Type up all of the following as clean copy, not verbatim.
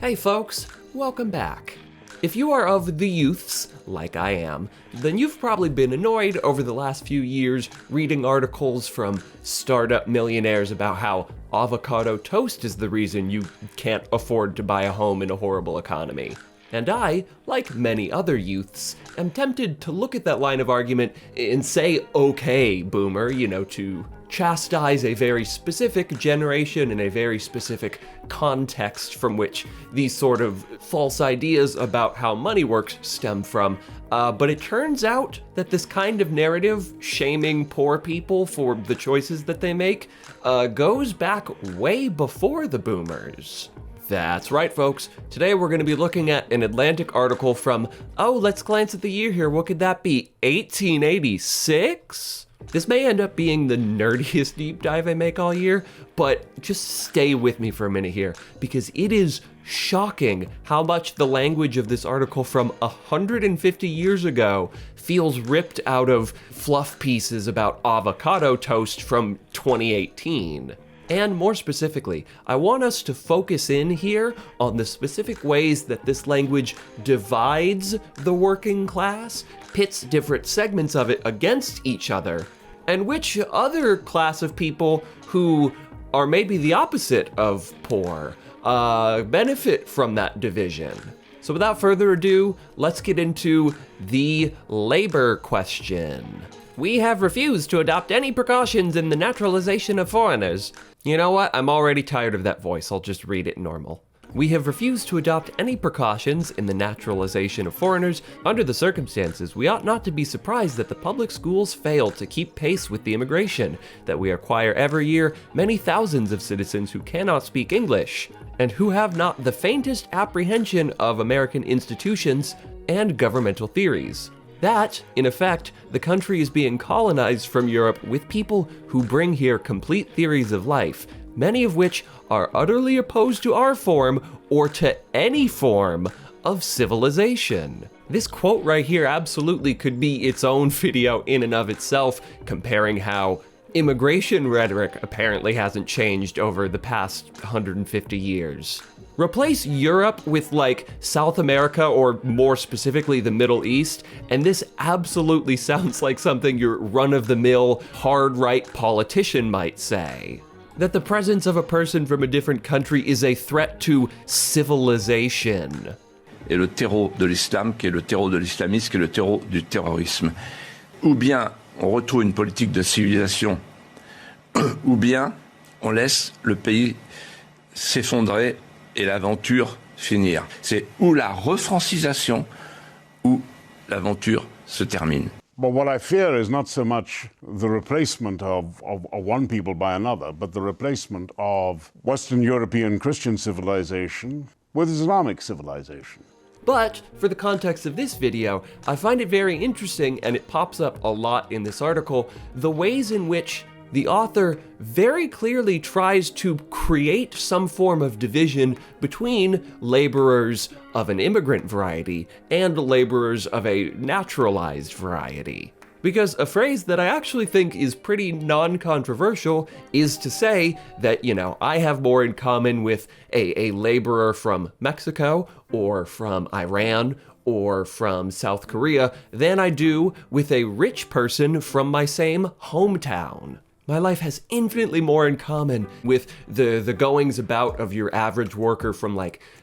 Hey folks, welcome back. If you are of the youths, like I am, then you've probably been annoyed over the last few years reading articles from startup millionaires about how avocado toast is the reason you can't afford to buy a home in a horrible economy. And I, like many other youths, am tempted to look at that line of argument and say, okay, boomer, to chastise a very specific generation and a very specific context from which these sort of false ideas about how money works stem from. But it turns out that this kind of narrative, shaming poor people for the choices that they make, goes back way before the boomers. That's right, folks. Today we're going to be looking at an Atlantic article from, let's glance at the year here. What could that be? 1886? This may end up being the nerdiest deep dive I make all year, but just stay with me for a minute here, because it is shocking how much the language of this article from 150 years ago feels ripped out of fluff pieces about avocado toast from 2018. And more specifically, I want us to focus in here on the specific ways that this language divides the working class, pits different segments of it against each other, and which other class of people who are maybe the opposite of poor benefit from that division. So without further ado, let's get into the labor question. We have refused to adopt any precautions in the naturalization of foreigners. You know what? I'm already tired of that voice. I'll just read it normal. We have refused to adopt any precautions in the naturalization of foreigners. Under the circumstances, we ought not to be surprised that the public schools fail to keep pace with the immigration, that we acquire every year many thousands of citizens who cannot speak English, and who have not the faintest apprehension of American institutions and governmental theories. That, in effect, the country is being colonized from Europe with people who bring here complete theories of life, many of which are utterly opposed to our form or to any form of civilization. This quote right here absolutely could be its own video in and of itself, comparing how immigration rhetoric apparently hasn't changed over the past 150 years. Replace Europe with South America, or more specifically the Middle East, and this absolutely sounds like something your run-of-the-mill hard-right politician might say. That the presence of a person from a different country is a threat to civilization. Et le terreau de l'islam, qui est le terreau de l'islamisme, qui est le terreau du terrorisme. Ou bien on retrouve une politique de civilisation, ou bien on laisse le pays s'effondrer et l'aventure finir. C'est ou la refrancisation ou l'aventure se termine. But what I fear is not so much the replacement of one people by another, but the replacement of Western European Christian civilization with Islamic civilization. But for the context of this video, I find it very interesting, and it pops up a lot in this article, the ways in which the author very clearly tries to create some form of division between laborers of an immigrant variety and laborers of a naturalized variety. Because a phrase that I actually think is pretty non-controversial is to say that, I have more in common with a laborer from Mexico or from Iran or from South Korea than I do with a rich person from my same hometown. My life has infinitely more in common with the goings about of your average worker from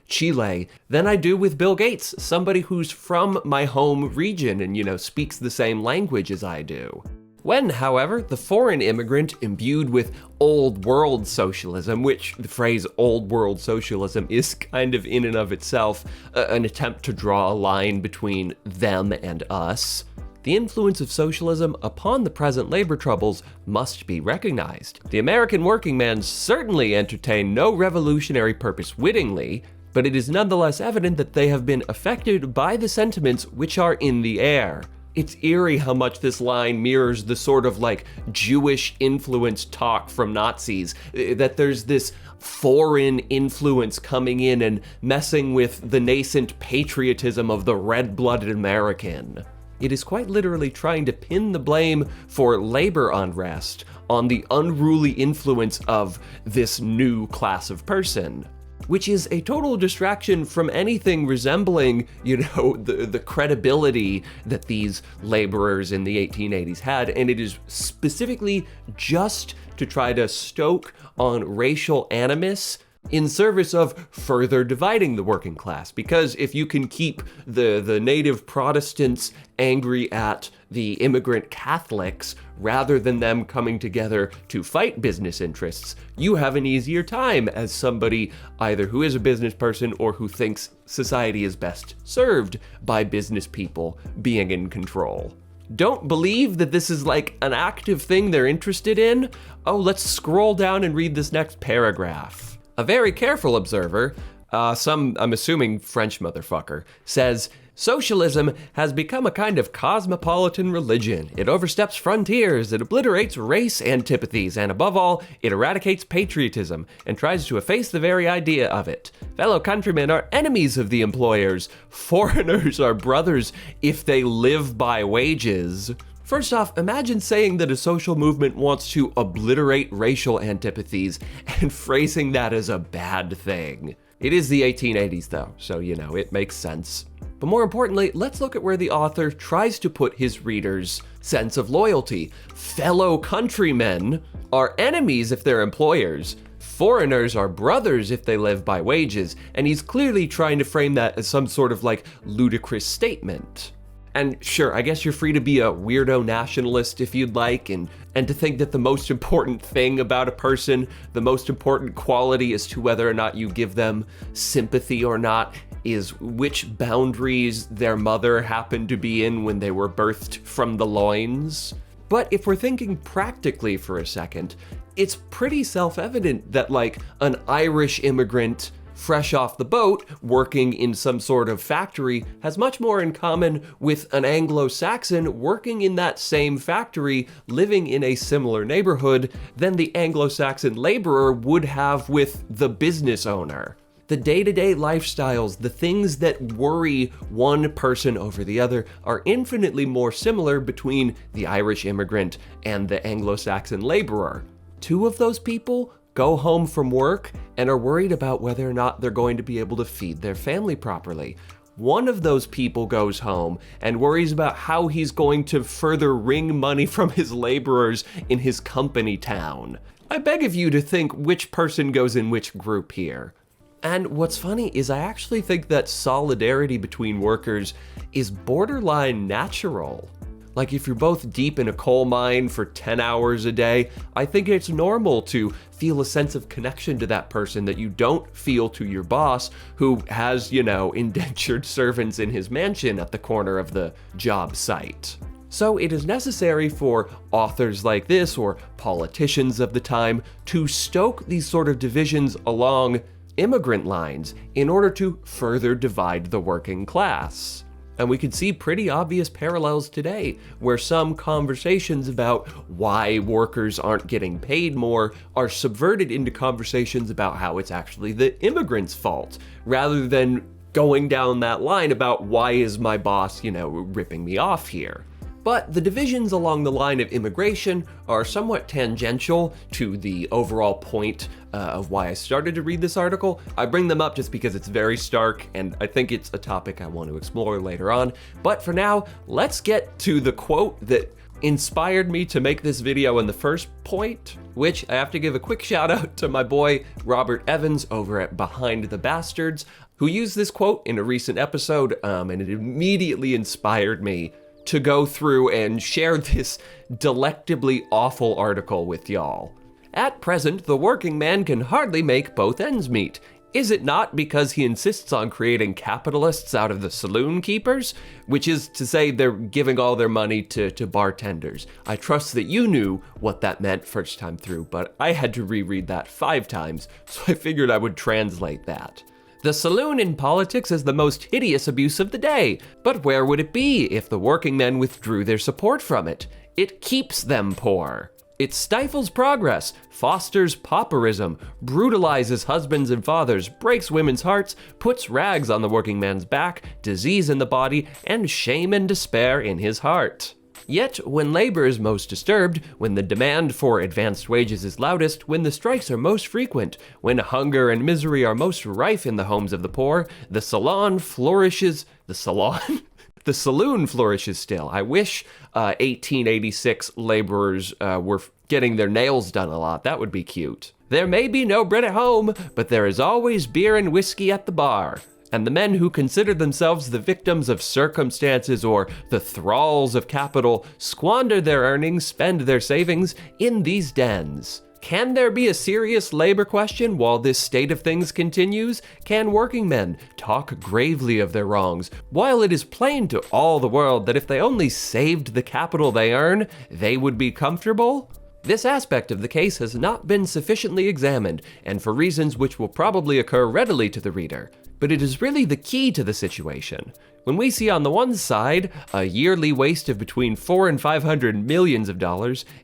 Chile than I do with Bill Gates, somebody who's from my home region and, speaks the same language as I do. When, however, the foreign immigrant imbued with old world socialism, which the phrase old world socialism is kind of in and of itself an attempt to draw a line between them and us, the influence of socialism upon the present labor troubles must be recognized. The American working man certainly entertained no revolutionary purpose wittingly, but it is nonetheless evident that they have been affected by the sentiments which are in the air. It's eerie how much this line mirrors the sort of Jewish influence talk from Nazis, that there's this foreign influence coming in and messing with the nascent patriotism of the red-blooded American. It is quite literally trying to pin the blame for labor unrest on the unruly influence of this new class of person. which is a total distraction from anything resembling, the credibility that these laborers in the 1880s had, and it is specifically just to try to stoke on racial animus in service of further dividing the working class. Because if you can keep the native Protestants angry at the immigrant Catholics rather than them coming together to fight business interests, you have an easier time as somebody either who is a business person or who thinks society is best served by business people being in control. Don't believe that this is like an active thing they're interested in? Oh, let's scroll down and read this next paragraph. A very careful observer, I'm assuming French motherfucker, says, "Socialism has become a kind of cosmopolitan religion. It oversteps frontiers, it obliterates race antipathies, and above all, it eradicates patriotism and tries to efface the very idea of it. Fellow countrymen are enemies of the employers. Foreigners are brothers if they live by wages." First off, imagine saying that a social movement wants to obliterate racial antipathies and phrasing that as a bad thing. It is the 1880s though, so it makes sense. But more importantly, let's look at where the author tries to put his readers' sense of loyalty. Fellow countrymen are enemies if they're employers. Foreigners are brothers if they live by wages, and he's clearly trying to frame that as some sort of ludicrous statement. And sure, I guess you're free to be a weirdo nationalist if you'd like, and to think that the most important thing about a person, the most important quality as to whether or not you give them sympathy or not, is which boundaries their mother happened to be in when they were birthed from the loins. But if we're thinking practically for a second, it's pretty self-evident that an Irish immigrant fresh off the boat, working in some sort of factory, has much more in common with an Anglo Saxon working in that same factory, living in a similar neighborhood, than the Anglo Saxon laborer would have with the business owner. The day-to-day lifestyles, the things that worry one person over the other, are infinitely more similar between the Irish immigrant and the Anglo-Saxon laborer. Two of those people go home from work and are worried about whether or not they're going to be able to feed their family properly. One of those people goes home and worries about how he's going to further wring money from his laborers in his company town. I beg of you to think which person goes in which group here. And what's funny is I actually think that solidarity between workers is borderline natural. If you're both deep in a coal mine for 10 hours a day, I think it's normal to feel a sense of connection to that person that you don't feel to your boss who has, indentured servants in his mansion at the corner of the job site. So it is necessary for authors like this, or politicians of the time, to stoke these sort of divisions along immigrant lines in order to further divide the working class. And we can see pretty obvious parallels today, where some conversations about why workers aren't getting paid more are subverted into conversations about how it's actually the immigrants' fault, rather than going down that line about why is my boss, ripping me off here. But the divisions along the line of immigration are somewhat tangential to the overall point of why I started to read this article. I bring them up just because it's very stark, and I think it's a topic I want to explore later on. But for now, let's get to the quote that inspired me to make this video in the first point, which I have to give a quick shout out to my boy Robert Evans over at Behind the Bastards, who used this quote in a recent episode, and it immediately inspired me to go through and share this delectably awful article with y'all. At present, the working man can hardly make both ends meet. Is it not because he insists on creating capitalists out of the saloon keepers? Which is to say they're giving all their money to bartenders. I trust that you knew what that meant first time through, but I had to reread that 5 times, so I figured I would translate that. The saloon in politics is the most hideous abuse of the day, but where would it be if the working men withdrew their support from it? It keeps them poor. It stifles progress, fosters pauperism, brutalizes husbands and fathers, breaks women's hearts, puts rags on the working man's back, disease in the body, and shame and despair in his heart. Yet, when labor is most disturbed, when the demand for advanced wages is loudest, when the strikes are most frequent, when hunger and misery are most rife in the homes of the poor, the salon flourishes. The salon? The saloon flourishes still. I wish 1886 laborers were getting their nails done a lot. That would be cute. There may be no bread at home, but there is always beer and whiskey at the bar. And the men who consider themselves the victims of circumstances or the thralls of capital squander their earnings, spend their savings in these dens. Can there be a serious labor question while this state of things continues? Can working men talk gravely of their wrongs, while it is plain to all the world that if they only saved the capital they earn, they would be comfortable? This aspect of the case has not been sufficiently examined, and for reasons which will probably occur readily to the reader. But it is really the key to the situation. When we see on the one side a yearly waste of between $400 and $500 million,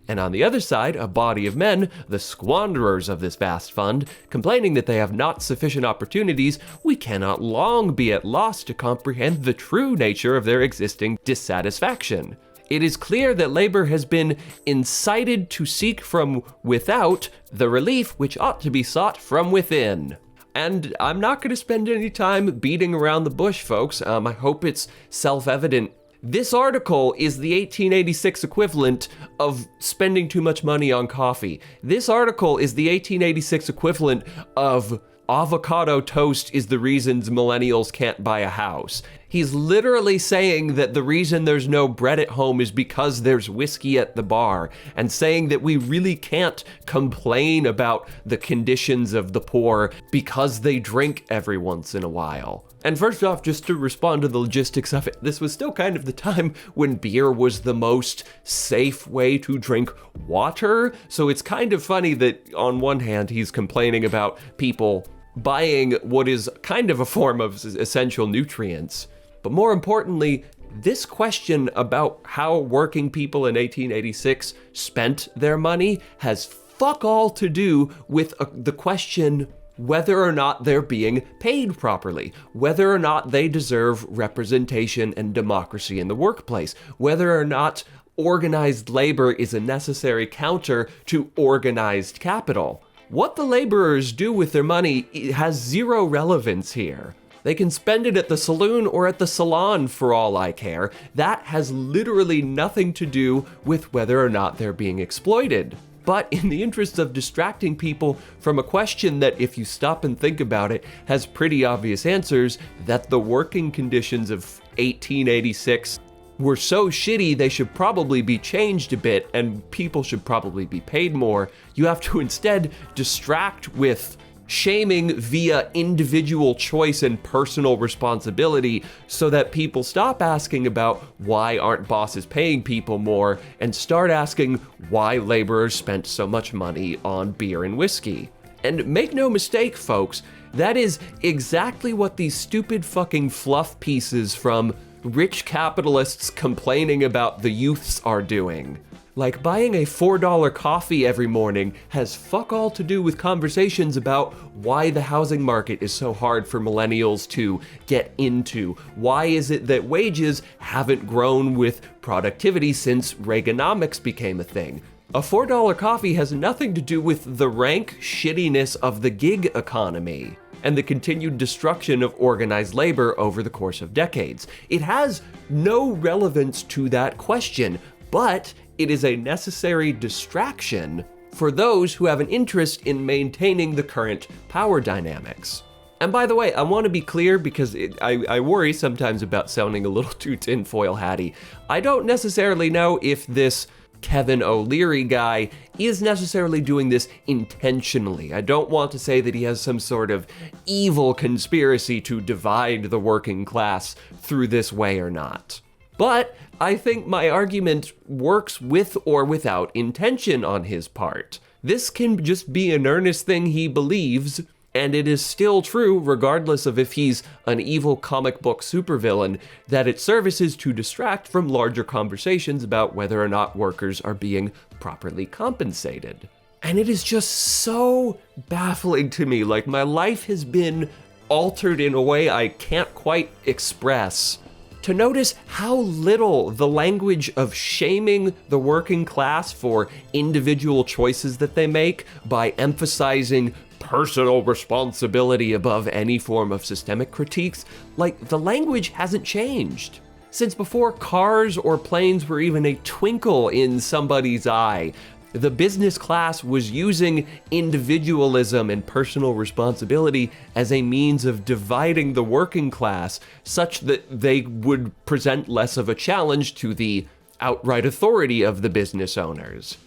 and on the other side a body of men, the squanderers of this vast fund, complaining that they have not sufficient opportunities, we cannot long be at loss to comprehend the true nature of their existing dissatisfaction. It is clear that labor has been incited to seek from without the relief which ought to be sought from within. And I'm not going to spend any time beating around the bush, folks. I hope it's self-evident. This article is the 1886 equivalent of spending too much money on coffee. This article is the 1886 equivalent of avocado toast is the reasons millennials can't buy a house. He's literally saying that the reason there's no bread at home is because there's whiskey at the bar, and saying that we really can't complain about the conditions of the poor because they drink every once in a while. And first off, just to respond to the logistics of it, this was still kind of the time when beer was the most safe way to drink water. So it's kind of funny that on one hand, he's complaining about people buying what is kind of a form of essential nutrients. But more importantly, this question about how working people in 1886 spent their money has fuck all to do with the question whether or not they're being paid properly, whether or not they deserve representation and democracy in the workplace, whether or not organized labor is a necessary counter to organized capital. What the laborers do with their money has zero relevance here. They can spend it at the saloon or at the salon for all I care. That has literally nothing to do with whether or not they're being exploited. But in the interest of distracting people from a question that, if you stop and think about it, has pretty obvious answers, that the working conditions of 1886 were so shitty they should probably be changed a bit and people should probably be paid more, you have to instead distract with shaming via individual choice and personal responsibility so that people stop asking about why aren't bosses paying people more and start asking why laborers spent so much money on beer and whiskey. And make no mistake, folks, that is exactly what these stupid fucking fluff pieces from rich capitalists complaining about the youths are doing. Like, buying a $4 coffee every morning has fuck all to do with conversations about why the housing market is so hard for millennials to get into. Why is it that wages haven't grown with productivity since Reaganomics became a thing? A $4 coffee has nothing to do with the rank shittiness of the gig economy and the continued destruction of organized labor over the course of decades. It has no relevance to that question, but it is a necessary distraction for those who have an interest in maintaining the current power dynamics. And by the way, I want to be clear because I worry sometimes about sounding a little too tinfoil hatty. I don't necessarily know if this Kevin O'Leary guy is necessarily doing this intentionally. I don't want to say that he has some sort of evil conspiracy to divide the working class through this way or not. But I think my argument works with or without intention on his part. This can just be an earnest thing he believes, and it is still true, regardless of if he's an evil comic book supervillain, that it services to distract from larger conversations about whether or not workers are being properly compensated. And it is just so baffling to me. Like, my life has been altered in a way I can't quite express to notice how little the language of shaming the working class for individual choices that they make by emphasizing personal responsibility above any form of systemic critiques, like the language hasn't changed. Since before cars or planes were even a twinkle in somebody's eye, the business class was using individualism and personal responsibility as a means of dividing the working class such that they would present less of a challenge to the outright authority of the business owners.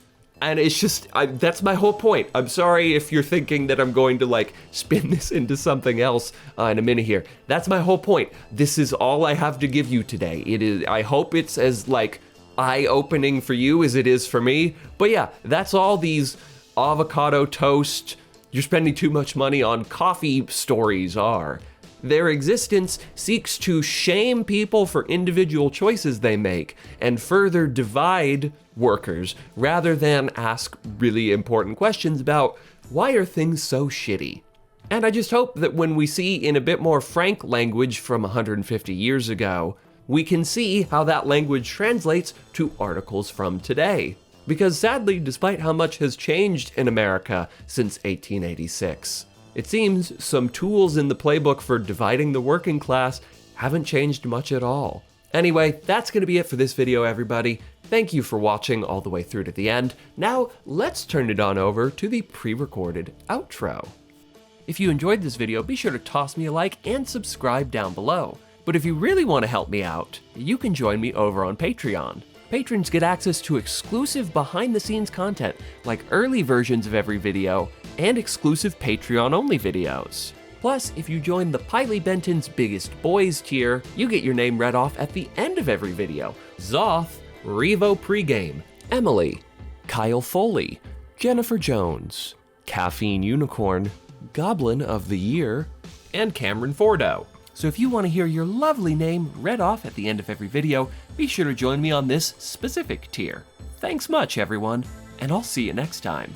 And it's just, that's my whole point. I'm sorry if you're thinking that I'm going to like spin this into something else in a minute here. That's my whole point. This is all I have to give you today. It is, I hope it's as like eye-opening for you as it is for me. But yeah, that's all these avocado toast, you're spending too much money on coffee stories are. Their existence seeks to shame people for individual choices they make and further divide workers rather than ask really important questions about why are things so shitty. And I just hope that when we see in a bit more frank language from 150 years ago, we can see how that language translates to articles from today. Because sadly, despite how much has changed in America since 1886, it seems some tools in the playbook for dividing the working class haven't changed much at all. Anyway, that's going to be it for this video, everybody. Thank you for watching all the way through to the end. Now, let's turn it on over to the pre-recorded outro. If you enjoyed this video, be sure to toss me a like and subscribe down below. But if you really want to help me out, you can join me over on Patreon. Patrons get access to exclusive behind-the-scenes content, like early versions of every video, and exclusive Patreon-only videos. Plus, if you join the Piley Benton's Biggest Boys tier, you get your name read off at the end of every video. Zoth, Revo Pregame, Emily, Kyle Foley, Jennifer Jones, Caffeine Unicorn, Goblin of the Year, and Cameron Fordo. So if you want to hear your lovely name read off at the end of every video, be sure to join me on this specific tier. Thanks much, everyone, and I'll see you next time.